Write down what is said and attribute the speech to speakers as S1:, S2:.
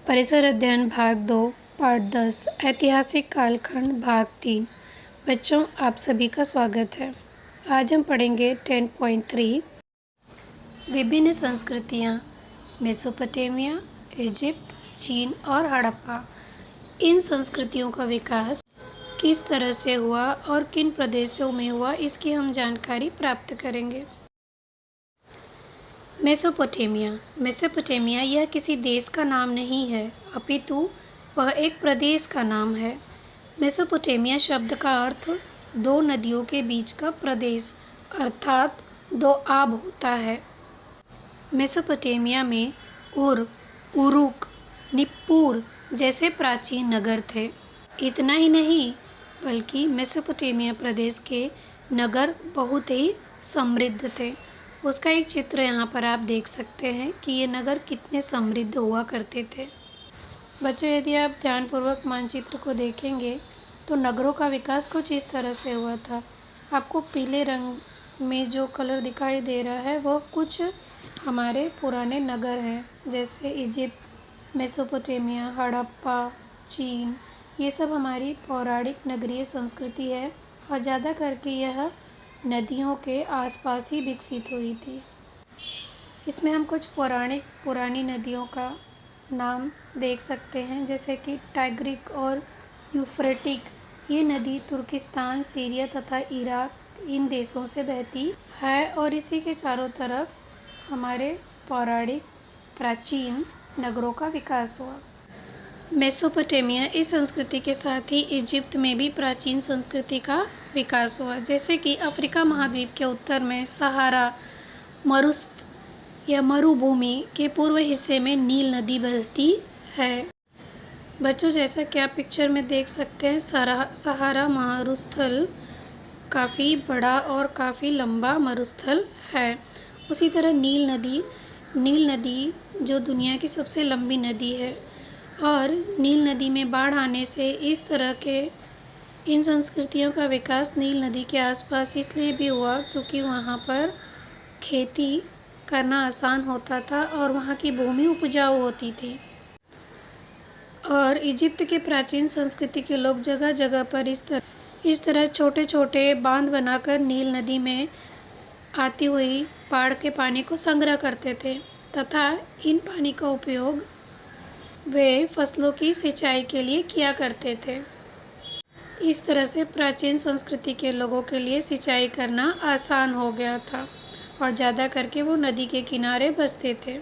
S1: परिसर अध्ययन भाग 2 पार्ट 10 ऐतिहासिक कालखंड भाग 3। बच्चों, आप सभी का स्वागत है। आज हम पढ़ेंगे 10.3 विभिन्न संस्कृतियाँ, मेसोपोटामिया, इजिप्ट, चीन और हड़प्पा। इन संस्कृतियों का विकास किस तरह से हुआ और किन प्रदेशों में हुआ, इसकी हम जानकारी प्राप्त करेंगे। मेसोपोटामिया यह किसी देश का नाम नहीं है, अपितु वह एक प्रदेश का नाम है। मेसोपोटामिया शब्द का अर्थ दो नदियों के बीच का प्रदेश अर्थात दोआब होता है। मेसोपोटामिया में उरुक, निप्पूर जैसे प्राचीन नगर थे। इतना ही नहीं, बल्कि मेसोपोटामिया प्रदेश के नगर बहुत ही समृद्ध थे। उसका एक चित्र यहाँ पर आप देख सकते हैं कि ये नगर कितने समृद्ध हुआ करते थे। बच्चों, यदि आप ध्यानपूर्वक मानचित्र को देखेंगे तो नगरों का विकास कुछ इस तरह से हुआ था। आपको पीले रंग में जो कलर दिखाई दे रहा है वह कुछ हमारे पुराने नगर हैं, जैसे इजिप्ट, मेसोपोटामिया, हड़प्पा, चीन। ये सब हमारी पौराणिक नगरीय संस्कृति है और ज़्यादा करके यह नदियों के आसपास ही विकसित हुई थी। इसमें हम कुछ पुरानी नदियों का नाम देख सकते हैं, जैसे कि टाइग्रिक और यूफ्रेटिक। ये नदी तुर्किस्तान, सीरिया तथा इराक इन देशों से बहती है और इसी के चारों तरफ हमारे पौराणिक प्राचीन नगरों का विकास हुआ। मेसोपोटामिया इस संस्कृति के साथ ही इजिप्ट में भी प्राचीन संस्कृति का विकास हुआ, जैसे कि अफ्रीका महाद्वीप के उत्तर में सहारा मरुभूमि के पूर्व हिस्से में नील नदी बहती है। बच्चों, जैसा कि आप पिक्चर में देख सकते हैं, सहारा मरुस्थल काफ़ी बड़ा और काफ़ी लंबा मरुस्थल है। उसी तरह नील नदी जो दुनिया की सबसे लंबी नदी है, और नील नदी में बाढ़ आने से इस तरह के इन संस्कृतियों का विकास नील नदी के आसपास इसलिए भी हुआ क्योंकि वहाँ पर खेती करना आसान होता था और वहाँ की भूमि उपजाऊ होती थी। और इजिप्ट के प्राचीन संस्कृति के लोग जगह जगह पर इस तरह छोटे छोटे बांध बनाकर नील नदी में आती हुई बाढ़ के पानी को संग्रह करते थे तथा इन पानी का उपयोग वे फसलों की सिंचाई के लिए किया करते थे। इस तरह से प्राचीन संस्कृति के लोगों के लिए सिंचाई करना आसान हो गया था और ज़्यादा करके वो नदी के किनारे बसते थे।